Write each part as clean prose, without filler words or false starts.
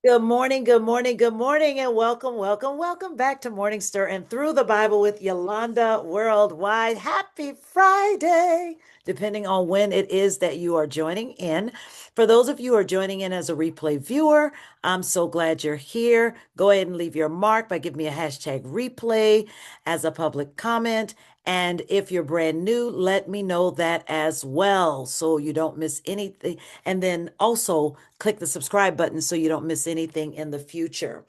Good morning, good morning, good morning, and welcome, welcome, welcome back to Morning Stir and Through the Bible with Yolanda Worldwide. Happy Friday, depending on when it is that you are joining in. For those of you who are joining in as a replay viewer, I'm so glad you're here. Go ahead and leave your mark by giving me a hashtag replay as a public comment. And if you're brand new, let me know that as well so you don't miss anything. And then also click the subscribe button so you don't miss anything in the future.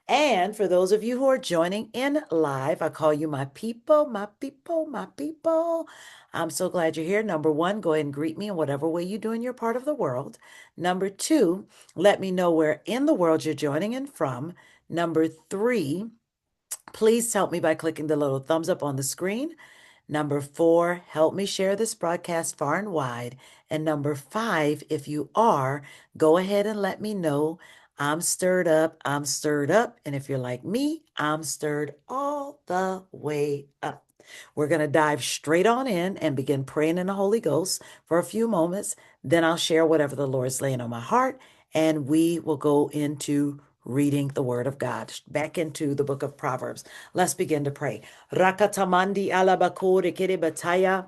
And for those of you who are joining in live, I call you my people, my people, my people. I'm so glad you're here. Number one, go ahead and greet me in whatever way you do in your part of the world. Number two, let me know where in the world you're joining in from. Number three, please help me by clicking the little thumbs up on the screen. Number four, help me share this broadcast far and wide. And number five, if you are, go ahead and let me know. I'm stirred up. I'm stirred up. And if you're like me, I'm stirred all the way up. We're going to dive straight on in and begin praying in the Holy Ghost for a few moments. Then I'll share whatever the Lord's laying on my heart, and we will go into reading the word of God. Back into the book of Proverbs. Let's begin to pray. Rakatamandi alabakore kiribataya.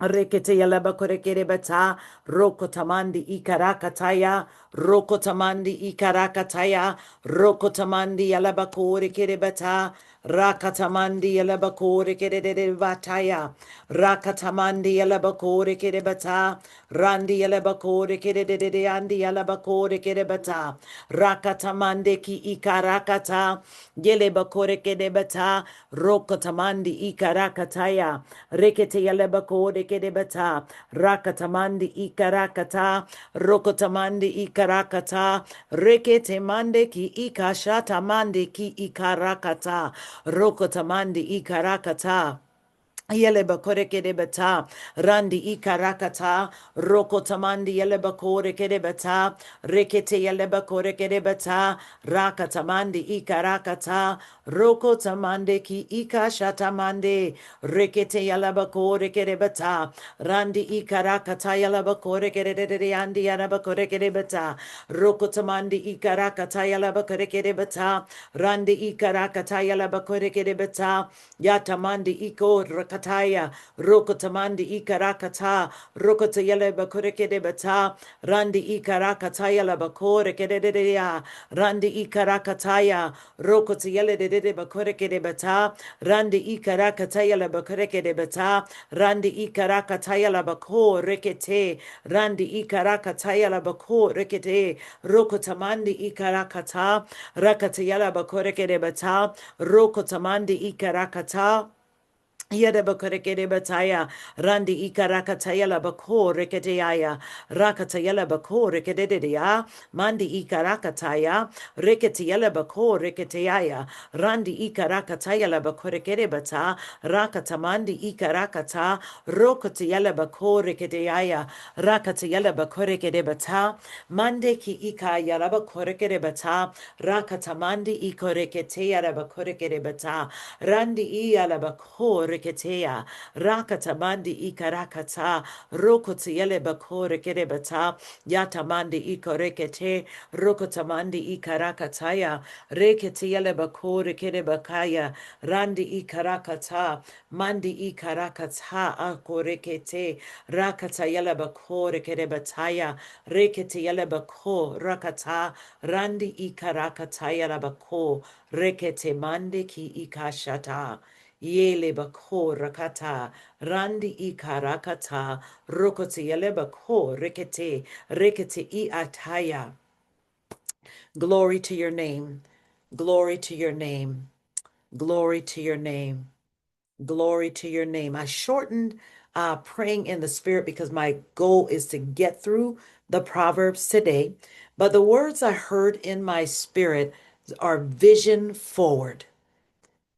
Rekete yalaba korekere bata, rokotamandi ikarakataya, rokotamandi ikarakataya, rokotamandi yalaba korekere bata, rakatamandi yalaba korekere bataya, rakatamandi yalaba korekere bata, randi yalaba korekere andi yalaba korekere bata, rakatamande ki ikarakata, yeleba korekere bata, rokotamandi ikarakataya, rekete yalaba kedebata, rakatamandi ikarakata, rokotamandi ikarakata, rekete mande ki ikashata mande ki ikarakata, rokotamandi ikarakata. Yeleba koreke de bata, randi ikarakata, roko tamandi yeleba koreke de bata, rekete yeleba koreke de bata, rakatamandi ikarakata, roko tamande ki ikashatamande, rekete yeleba koreke de bata, randi ikarakata yeleba koreke de andi yeleba koreke de bata, roko tamandi ikarakata yeleba koreke de bata, randi ikarakata yeleba koreke de bata, yatamandi iko kataya, rokotamandi ikarakata, rokotayele bakureke de bata, randi ikarakataya la bakore kededea, randi ikarakataya, rokotayele de bakureke de bata, randi ikarakataya la bakureke de bata, randi ikarakataya la bako rekete, randi ikarakataya la bako rekete, rokotamandi ikarakata, rakatayala bakureke de bata, rokotamandi ikarakata, Yadabakorekede bataya, Randi ikarakataya la bako reketeaya, Rakatayala bako rekedea, Mandi ikarakataya, Reketayala bako reketeaya, Randi ikarakataya la bakorekede bata, Rakatamandi ikarakata, Rokotayala bako reketeaya, Rakatayala bakorekede bata, Mande ki ikaya la bakorekede bata, Rakatamandi ikoreketeya la bakorekede bata, Randi iya la bako reketea, rakatamandi ikarakata, rokotiele bakore kerebata, yatamandi ikorekete, rokotamandi ikarakataya, reketiele bakore kerebakaya, randi ikarakata, mandi ikarakata, akorekete, rakatayele bakore kerebataya, reketiele bako, rakata, randi ikarakataya la bako, rekete mande ki ikashata. Yele bako rakata, randi ikarakata, rokote yele bako, rekete, rekete I ataya. Glory to your name. Glory to your name. Glory to your name. Glory to your name. I shortened praying in the spirit because my goal is to get through the Proverbs today. But the words I heard in my spirit are vision forward.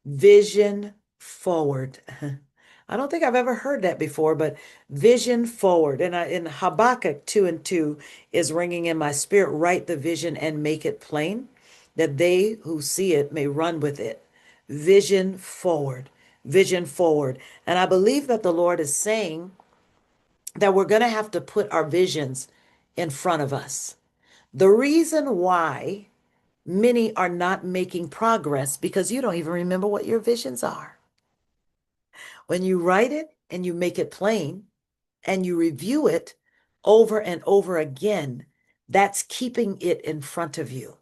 Vision forward. I don't think I've ever heard that before, but vision forward. And in Habakkuk 2 and 2 is ringing in my spirit, write the vision and make it plain, that they who see it may run with it. Vision forward, vision forward. And I believe that the Lord is saying that we're going to have to put our visions in front of us. The reason why Many are not making progress because you don't even remember what your visions are. When you write it and you make it plain and you review it over and over again, that's keeping it in front of you.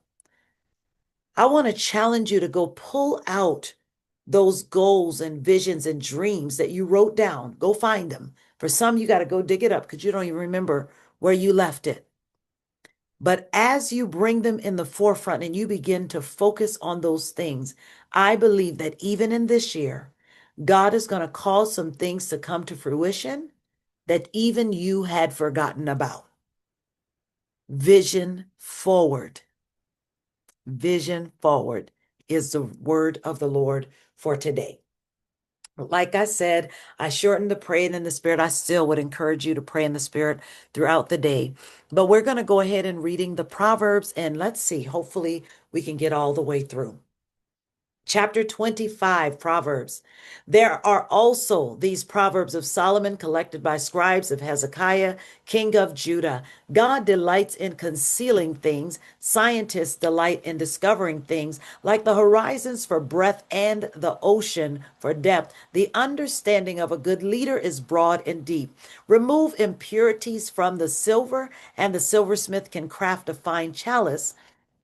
I want to challenge you to go pull out those goals and visions and dreams that you wrote down. Go find them. For some, you got to go dig it up because you don't even remember where you left it. But as you bring them in the forefront and you begin to focus on those things, I believe that even in this year, God is going to cause some things to come to fruition that even you had forgotten about. Vision forward. Vision forward is the word of the Lord for today. Like I said, I shortened the praying in the spirit. I still would encourage you to pray in the spirit throughout the day. But we're going to go ahead and reading the Proverbs, and let's see, hopefully we can get all the way through. Chapter 25, Proverbs. There are also these Proverbs of Solomon collected by scribes of Hezekiah, king of Judah. God delights in concealing things. Scientists delight in discovering things, like the horizons for breadth and the ocean for depth. The understanding of a good leader is broad and deep. Remove impurities from the silver, and the silversmith can craft a fine chalice.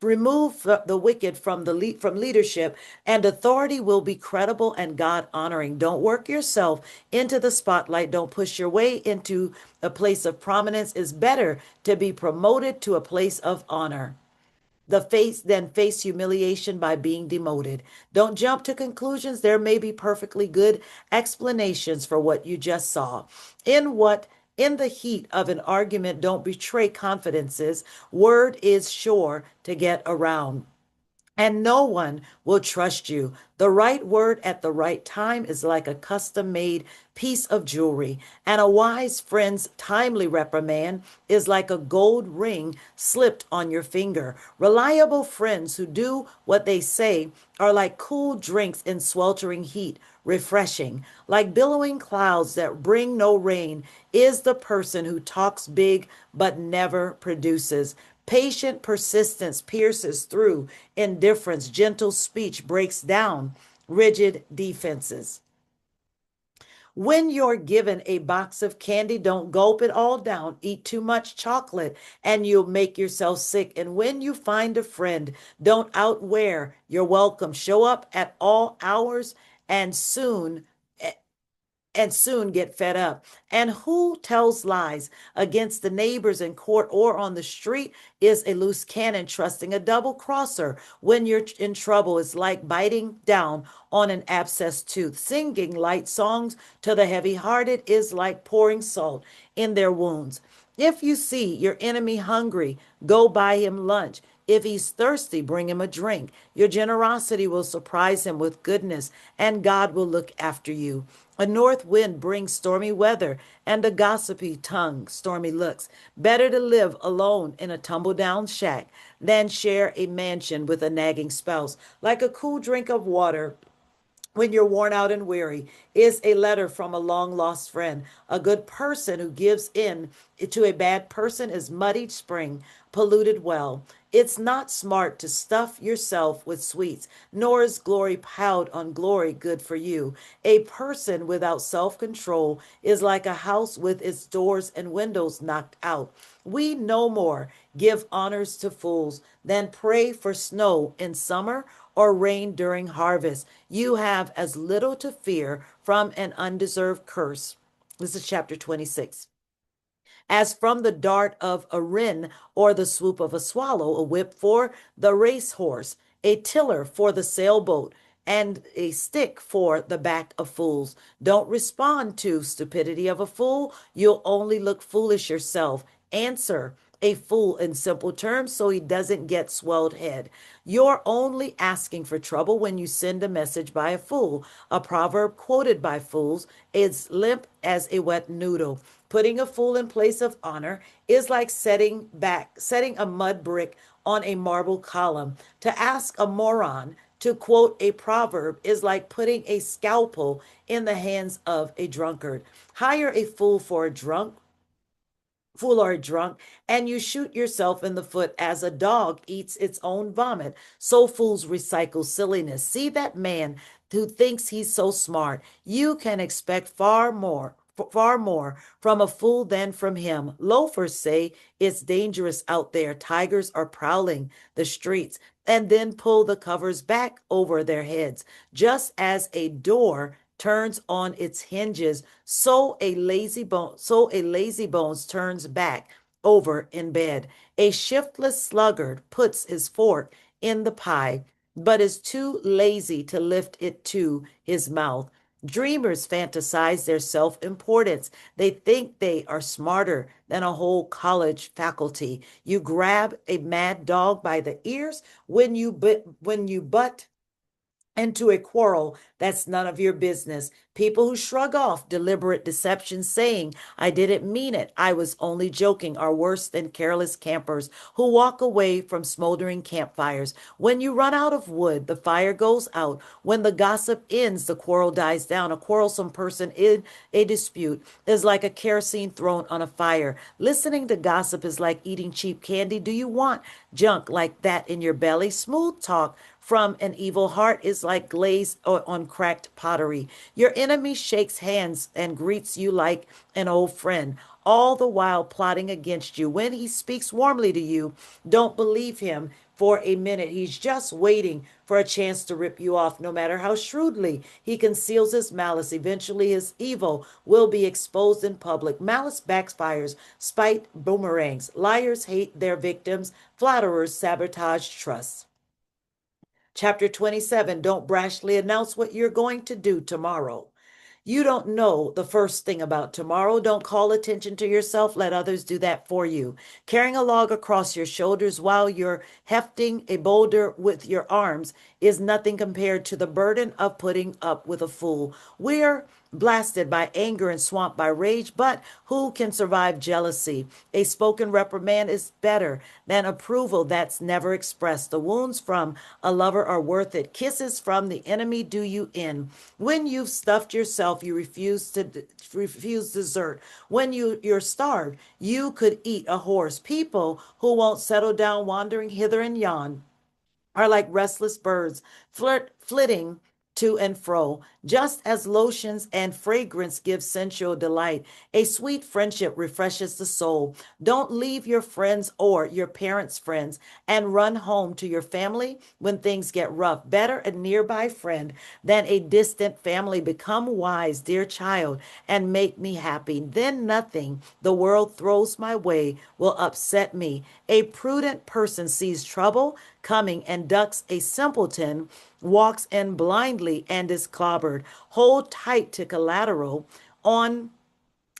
Remove the wicked from from leadership, and authority will be credible and God honoring. Don't work yourself into the spotlight. Don't push your way into a place of prominence. It's better to be promoted to a place of honor face humiliation by being demoted. Don't jump to conclusions. There may be perfectly good explanations for what you just saw. In the heat of an argument, don't betray confidences. Word is sure to get around, and no one will trust you. The right word at the right time is like a custom made piece of jewelry, and a wise friend's timely reprimand is like a gold ring slipped on your finger. Reliable friends who do what they say are like cool drinks in sweltering heat, refreshing. Like billowing clouds that bring no rain is the person who talks big but never produces. Patient persistence pierces through indifference. Gentle speech breaks down rigid defenses. When you're given a box of candy, don't gulp it all down. Eat too much chocolate and you'll make yourself sick. And when you find a friend, don't outwear your welcome. Show up at all hours and soon get fed up. And who tells lies against the neighbors in court or on the street is a loose cannon. Trusting a double crosser when you're in trouble is like biting down on an abscessed tooth. Singing light songs to the heavy hearted is like pouring salt in their wounds. If you see your enemy hungry, go buy him lunch. If he's thirsty, bring him a drink. Your generosity will surprise him with goodness, and God will look after you. A north wind brings stormy weather, and a gossipy tongue stormy looks. Better to live alone in a tumble-down shack than share a mansion with a nagging spouse. Like a cool drink of water when you're worn out and weary is a letter from a long lost friend. A good person who gives in to a bad person is muddied spring, polluted well. It's not smart to stuff yourself with sweets, nor is glory piled on glory good for you. A person without self-control is like a house with its doors and windows knocked out. We no more give honors to fools than pray for snow in summer or rain during harvest. You have as little to fear from an undeserved curse. This is chapter 26. As from the dart of a wren or the swoop of a swallow, a whip for the racehorse, a tiller for the sailboat, and a stick for the back of fools. Don't respond to stupidity of a fool. You'll only look foolish yourself. Answer a fool in simple terms so he doesn't get swelled head. You're only asking for trouble when you send a message by a fool. A proverb quoted by fools is limp as a wet noodle. Putting a fool in place of honor is like setting a mud brick on a marble column. To ask a moron to quote a proverb is like putting a scalpel in the hands of a drunkard. Hire a fool fool or a drunk, and you shoot yourself in the foot as a dog eats its own vomit. So fools recycle silliness. See that man who thinks he's so smart. You can expect far more from a fool than from him. Loafers say it's dangerous out there. Tigers are prowling the streets and then pull the covers back over their heads. Just as a door turns on its hinges, so a lazy bones turns back over in bed. A shiftless sluggard puts his fork in the pie, but is too lazy to lift it to his mouth. Dreamers fantasize their self-importance. They think they are smarter than a whole college faculty. You grab a mad dog by the ears when you butt into a quarrel that's none of your business. People who shrug off deliberate deception, saying, I didn't mean it, I was only joking, are worse than careless campers who walk away from smoldering campfires. When you run out of wood, the fire goes out. When the gossip ends, the quarrel dies down. A quarrelsome person in a dispute is like a kerosene thrown on a fire. Listening to gossip is like eating cheap candy. Do you want junk like that in your belly? Smooth talk from an evil heart is like glaze on cracked pottery. Your enemy shakes hands and greets you like an old friend, all the while plotting against you. When he speaks warmly to you, don't believe him for a minute. He's just waiting for a chance to rip you off. No matter how shrewdly he conceals his malice, eventually his evil will be exposed in public. Malice backfires, spite boomerangs. Liars hate their victims, flatterers sabotage trust. Chapter 27, don't brashly announce what you're going to do tomorrow. You don't know the first thing about tomorrow. Don't call attention to yourself. Let others do that for you. Carrying a log across your shoulders while you're hefting a boulder with your arms is nothing compared to the burden of putting up with a fool. We're blasted by anger and swamped by rage, but who can survive jealousy? A spoken reprimand is better than approval that's never expressed. The wounds from a lover are worth it. Kisses from the enemy do you in. When you've stuffed yourself, you refuse dessert. When you're starved, you could eat a horse. People who won't settle down, wandering hither and yon, are like restless birds, flitting to and fro, just as lotions and fragrance give sensual delight. A sweet friendship refreshes the soul. Don't leave your friends or your parents' friends and run home to your family when things get rough. Better a nearby friend than a distant family. Become wise, dear child, and make me happy. Then nothing the world throws my way will upset me. A prudent person sees trouble coming and ducks. A simpleton walks in blindly and is clobbered. Hold tight to collateral on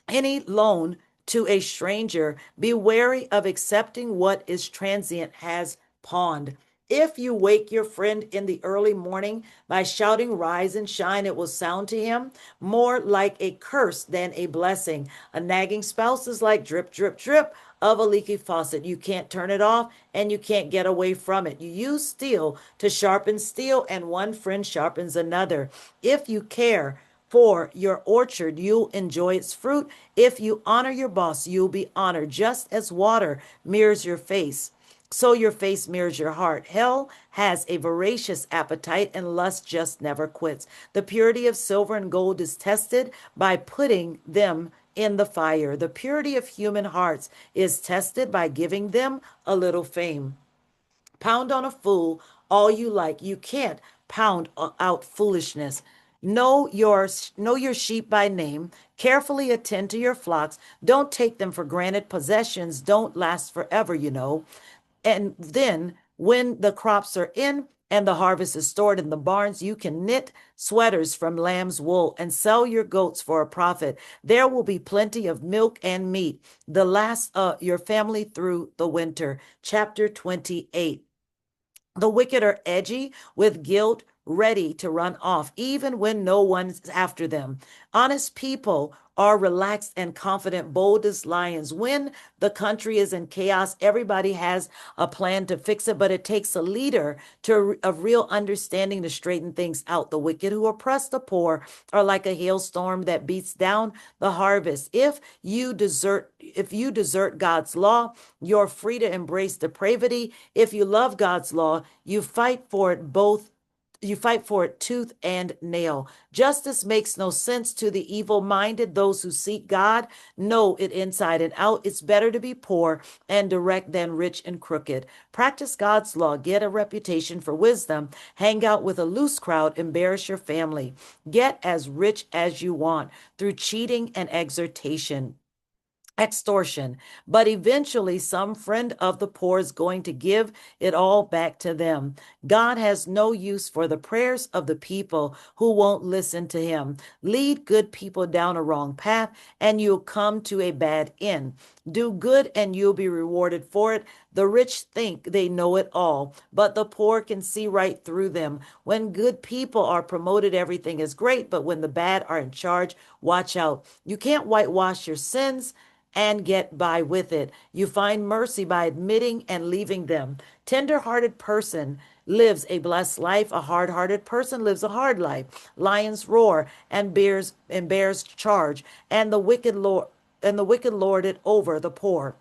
any loan to a stranger. Be wary of accepting what is transient has pawned. If you wake your friend in the early morning by shouting, rise and shine, it will sound to him more like a curse than a blessing. A nagging spouse is like drip, drip, drip of a leaky faucet. You can't turn it off and you can't get away from it. You use steel to sharpen steel, and one friend sharpens another. If you care for your orchard, you'll enjoy its fruit. If you honor your boss, you'll be honored. Just as water mirrors your face, so your face mirrors your heart. Hell has a voracious appetite, and lust just never quits. The purity of silver and gold is tested by putting them in the fire. The purity of human hearts is tested by giving them a little fame. Pound on a fool all you like. You can't pound out foolishness. Know your sheep by name. Carefully attend to your flocks. Don't take them for granted. Possessions don't last forever, you know. And then when the crops are in and the harvest is stored in the barns, you can knit sweaters from lamb's wool and sell your goats for a profit. There will be plenty of milk and meat, the last of your family through the winter. Chapter 28. The wicked are edgy with guilt, ready to run off, even when no one's after them. Honest people are relaxed and confident, bold as lions. When the country is in chaos, everybody has a plan to fix it, but it takes a leader of real understanding to straighten things out. The wicked who oppress the poor are like a hailstorm that beats down the harvest. If you desert God's law, you're free to embrace depravity. If you love God's law, you fight for it tooth and nail. Justice makes no sense to the evil minded. Those who seek God know it inside and out. It's better to be poor and direct than rich and crooked. Practice God's law. Get a reputation for wisdom. Hang out with a loose crowd. Embarrass your family. Get as rich as you want through cheating and extortion, but eventually some friend of the poor is going to give it all back to them. God has no use for the prayers of the people who won't listen to him. Lead good people down a wrong path and you'll come to a bad end. Do good and you'll be rewarded for it. The rich think they know it all, but the poor can see right through them. When good people are promoted, everything is great, but when the bad are in charge, watch out. You can't whitewash your sins and get by with it. You find mercy by admitting and leaving them. Tender-hearted person lives a blessed life. A hard-hearted person lives a hard life. Lions roar and bears charge, and the wicked lord it over the poor.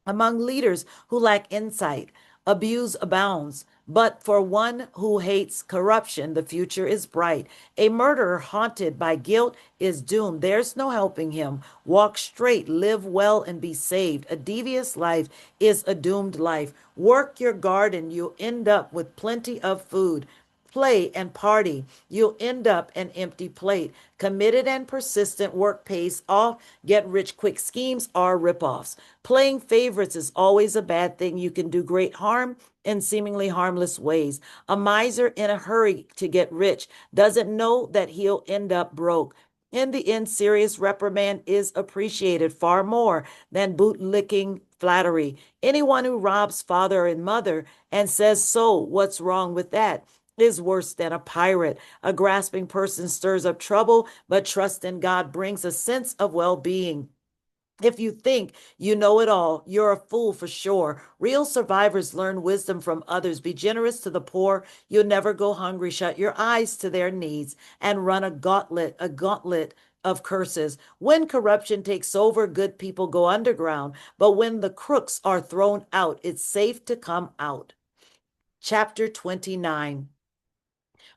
Among leaders who lack insight, abuse abounds. But for one who hates corruption, the future is bright. A murderer haunted by guilt is doomed. There's no helping him. Walk straight, live well, and be saved. A devious life is a doomed life. Work your garden, you'll end up with plenty of food. Play and party, you'll end up an empty plate. Committed and persistent work pays off. Get rich quick schemes are ripoffs. Playing favorites is always a bad thing. You can do great harm in seemingly harmless ways. A miser in a hurry to get rich doesn't know that he'll end up broke. In the end, serious reprimand is appreciated far more than bootlicking flattery. Anyone who robs father and mother and says, "So, what's wrong with that?" is worse than a pirate. A grasping person stirs up trouble, but trust in God brings a sense of well-being. If you think you know it all, you're a fool for sure. Real survivors learn wisdom from others. Be generous to the poor. You'll never go hungry. Shut your eyes to their needs and run a gauntlet of curses. When corruption takes over, good people go underground. But when the crooks are thrown out, it's safe to come out. Chapter 29.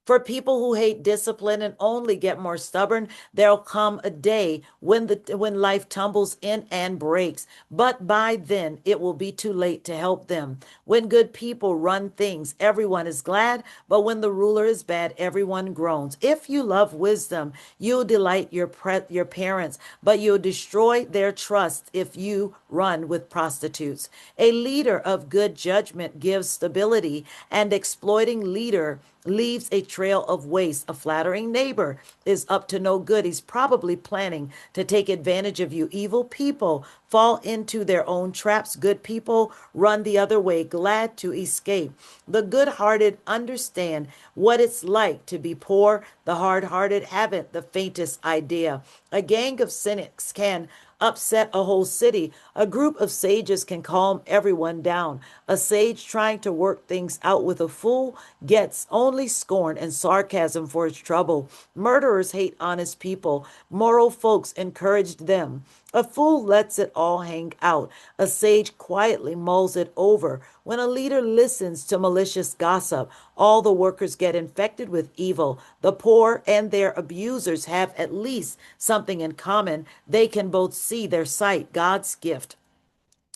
For people who hate discipline and only get more stubborn, there'll come a day when life tumbles in and breaks. But by then, it will be too late to help them. When good people run things, everyone is glad, but when the ruler is bad, everyone groans. If you love wisdom, you'll delight your parents, but you'll destroy their trust if you run with prostitutes. A leader of good judgment gives stability, and exploiting leader leaves a trail of waste. A flattering neighbor is up to no good. He's probably planning to take advantage of you. Evil people fall into their own traps. Good people run the other way, glad to escape. The good-hearted understand what it's like to be poor. The hard-hearted haven't the faintest idea. A gang of cynics can upset a whole city. A group of sages can calm everyone down. A sage trying to work things out with a fool gets only scorn and sarcasm for his trouble. Murderers hate honest people. Moral folks encouraged them. A fool lets it all hang out. A sage quietly mulls it over. When a leader listens to malicious gossip, all the workers get infected with evil. The poor and their abusers have at least something in common. They can both see their sight, God's gift.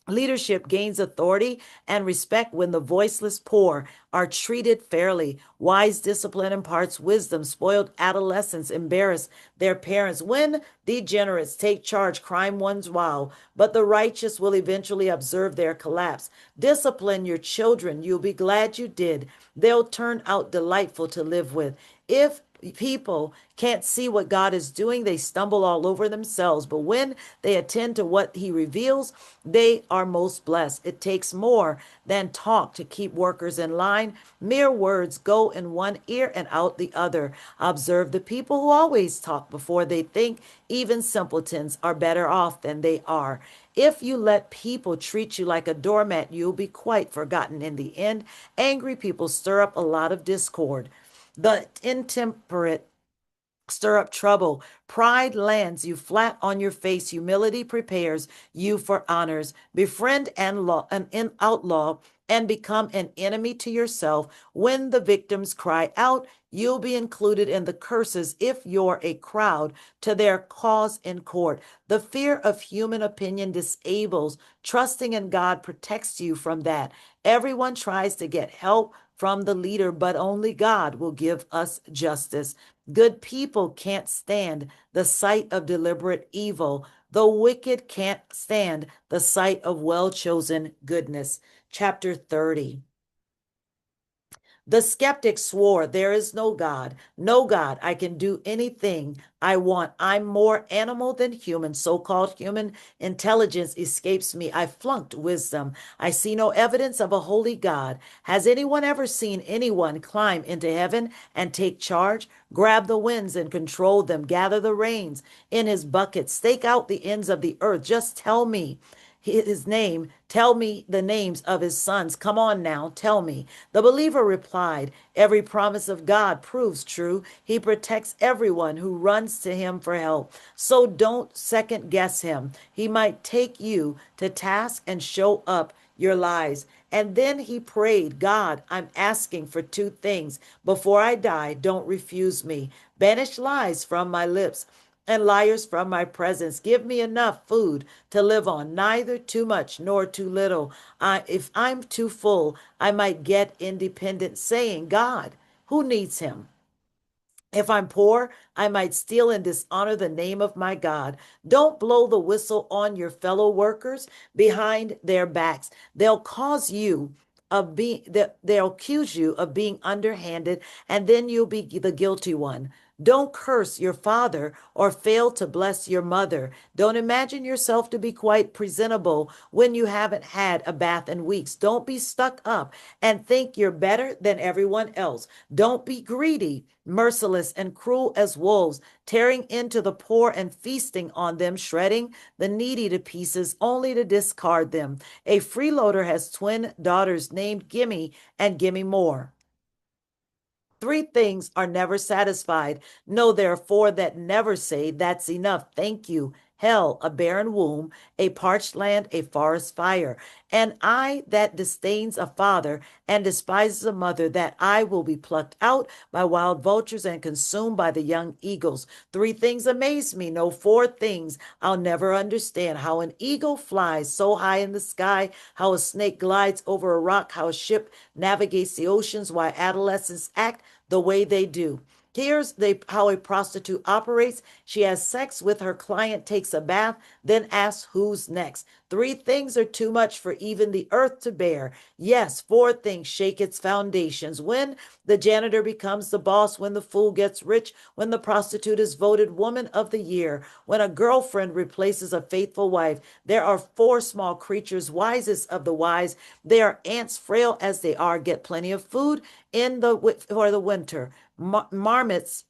Leadership gains authority and respect when the voiceless poor are treated fairly. Wise discipline imparts wisdom. Spoiled adolescents embarrass their parents. When degenerates take charge, crime runs wild, but the righteous will eventually observe their collapse. Discipline your children. You'll be glad you did. They'll turn out delightful to live with. If people can't see what God is doing, they stumble all over themselves. But when they attend to what he reveals, they are most blessed. It takes more than talk to keep workers in line. Mere words go in one ear and out the other. Observe the people who always talk before they think. Even simpletons are better off than they are. If you let people treat you like a doormat, you'll be quite forgotten in the end. Angry people stir up a lot of discord. The intemperate stir up trouble. Pride lands you flat on your face. Humility prepares you for honors. Befriend an outlaw and become an enemy to yourself. When the victims cry out, you'll be included in the curses if you're a crowd to their cause in court. The fear of human opinion disables. Trusting in God protects you from that. Everyone tries to get help from the leader, but only God will give us justice. Good people can't stand the sight of deliberate evil. The wicked can't stand the sight of well-chosen goodness. Chapter 30. The skeptic swore, there is no God. No God. I can do anything I want. I'm more animal than human. So-called human intelligence escapes me. I flunked wisdom. I see no evidence of a holy God. Has anyone ever seen anyone climb into heaven and take charge? Grab the winds and control them. Gather the rains in his bucket. Stake out the ends of the earth. Just tell me his name. Tell me the names of his sons. Come on now, tell me. The believer replied, every promise of God proves true. He protects everyone who runs to him for help. So don't second guess him. He might take you to task and show up your lies. And then he prayed, God, I'm asking for two things. Before I die, don't refuse me. Banish lies from my lips and liars from my presence. Give me enough food to live on, neither too much nor too little. If I'm too full, I might get independent, saying, God, who needs him? If I'm poor, I might steal and dishonor the name of my God. Don't blow the whistle on your fellow workers behind their backs. They'll cause you of being they'll accuse you of being underhanded, and then you'll be the guilty one. Don't curse your father or fail to bless your mother. Don't imagine yourself to be quite presentable when you haven't had a bath in weeks. Don't be stuck up and think you're better than everyone else. Don't be greedy, merciless, and cruel as wolves, tearing into the poor and feasting on them, shredding the needy to pieces only to discard them. A freeloader has twin daughters named Gimme and Gimme More. Three things are never satisfied. No, there are four that never say, that's enough. Thank you. Hell, a barren womb, a parched land, a forest fire. An eye that disdains a father and despises a mother, that eye will be plucked out by wild vultures and consumed by the young eagles. Three things amaze me. No, four things I'll never understand. How an eagle flies so high in the sky, how a snake glides over a rock, how a ship navigates the oceans, why adolescents act the way they do. Here's how a prostitute operates. She has sex with her client, takes a bath, then asks who's next. Three things are too much for even the earth to bear. Yes, four things shake its foundations. When the janitor becomes the boss, when the fool gets rich, when the prostitute is voted woman of the year, when a girlfriend replaces a faithful wife. There are four small creatures, wisest of the wise. They are ants, frail as they are, get plenty of food for the winter. Marmots,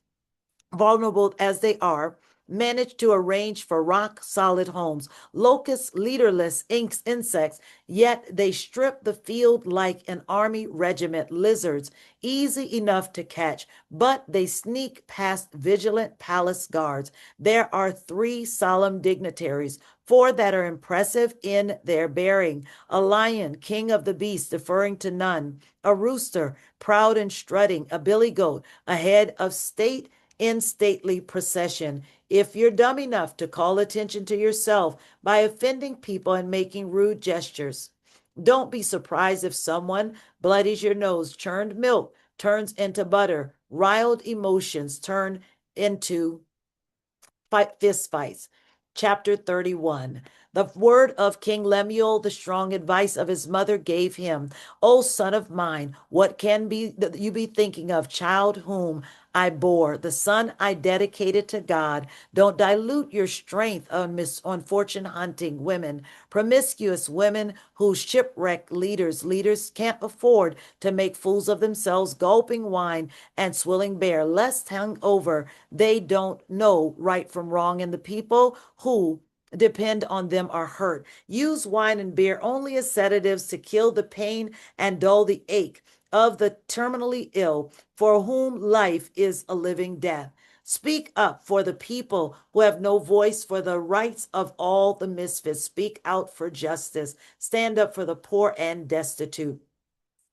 vulnerable as they are, manage to arrange for rock-solid homes. Locusts, leaderless insects, yet they strip the field like an army regiment. Lizards, easy enough to catch, but they sneak past vigilant palace guards. There are three solemn dignitaries, four that are impressive in their bearing. A lion, king of the beasts, deferring to none. A rooster, proud and strutting. A billy goat, a head of state in stately procession. If you're dumb enough to call attention to yourself by offending people and making rude gestures, don't be surprised if someone bloodies your nose. Churned milk turns into butter. Riled emotions turn into fist fights. Chapter 31. The word of King Lemuel, the strong advice of his mother gave him. O son of mine, what can be you be thinking of, child whom I bore, the son I dedicated to God? Don't dilute your strength on fortune hunting women, promiscuous women who shipwreck leaders. Leaders can't afford to make fools of themselves, gulping wine and swilling beer, lest hung over they don't know right from wrong, and the people who depend on them are hurt. Use wine and beer only as sedatives to kill the pain and dull the ache of the terminally ill, for whom life is a living death. Speak up for the people who have no voice, for the rights of all the misfits. Speak out for justice. Stand up for the poor and destitute.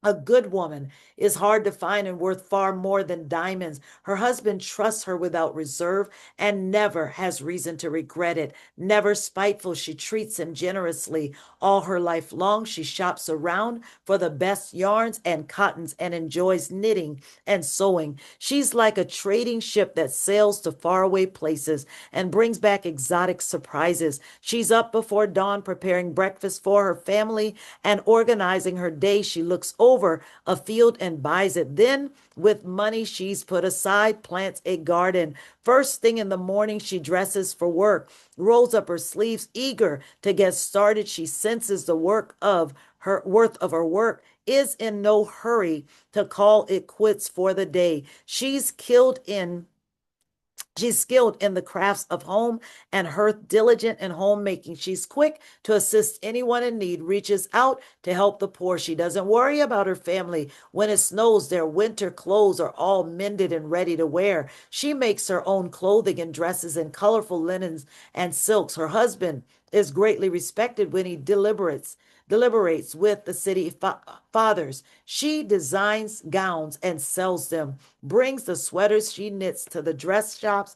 A good woman is hard to find and worth far more than diamonds. Her husband trusts her without reserve and never has reason to regret it. Never spiteful, she treats him generously. All her life long, she shops around for the best yarns and cottons and enjoys knitting and sewing. She's like a trading ship that sails to faraway places and brings back exotic surprises. She's up before dawn preparing breakfast for her family and organizing her day. She looks over a field and buys it. Then, with money she's put aside, plants a garden. First thing in the morning, she dresses for work, rolls up her sleeves, eager to get started. She senses the work of her worth of her work, is in no hurry to call it quits for the day. She's skilled in the crafts of home and hearth, diligent in homemaking. She's quick to assist anyone in need, reaches out to help the poor. She doesn't worry about her family. When it snows, their winter clothes are all mended and ready to wear. She makes her own clothing and dresses in colorful linens and silks. Her husband is greatly respected when he deliberates with the city fathers. She designs gowns and sells them, brings the sweaters she knits to the dress shops.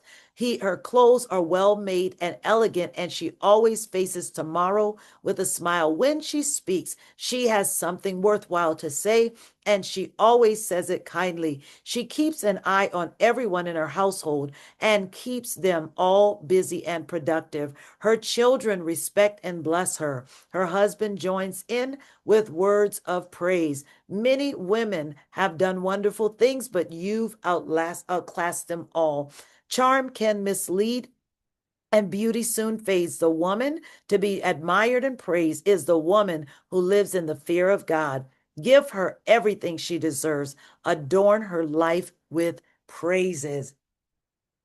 Her clothes are well made and elegant, and she always faces tomorrow with a smile. When she speaks, she has something worthwhile to say, and she always says it kindly. She keeps an eye on everyone in her household and keeps them all busy and productive. Her children respect and bless her. Her husband joins in with words of praise. Many women have done wonderful things, but you've outclassed them all. Charm can mislead, and beauty soon fades. The woman to be admired and praised is the woman who lives in the fear of God. Give her everything she deserves. Adorn her life with praises.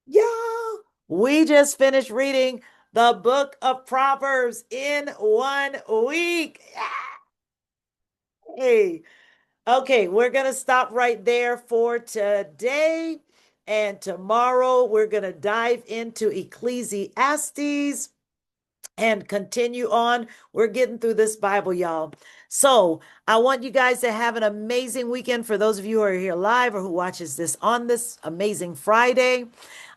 Y'all, we just finished reading the book of Proverbs in 1 week. Hey, okay, we're going to stop right there for today. And tomorrow we're going to dive into Ecclesiastes and continue on. We're getting through this Bible, y'all. So I want you guys to have an amazing weekend. For those of you who are here live or who watches this on this amazing Friday,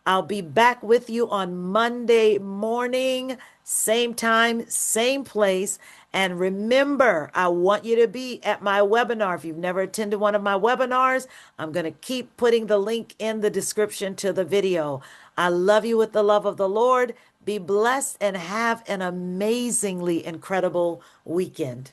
I'll be back with you on Monday morning, same time, same place. And remember, I want you to be at my webinar. If you've never attended one of my webinars, I'm going to keep putting the link in the description to the video. I love you with the love of the Lord. Be blessed and have an amazingly incredible weekend.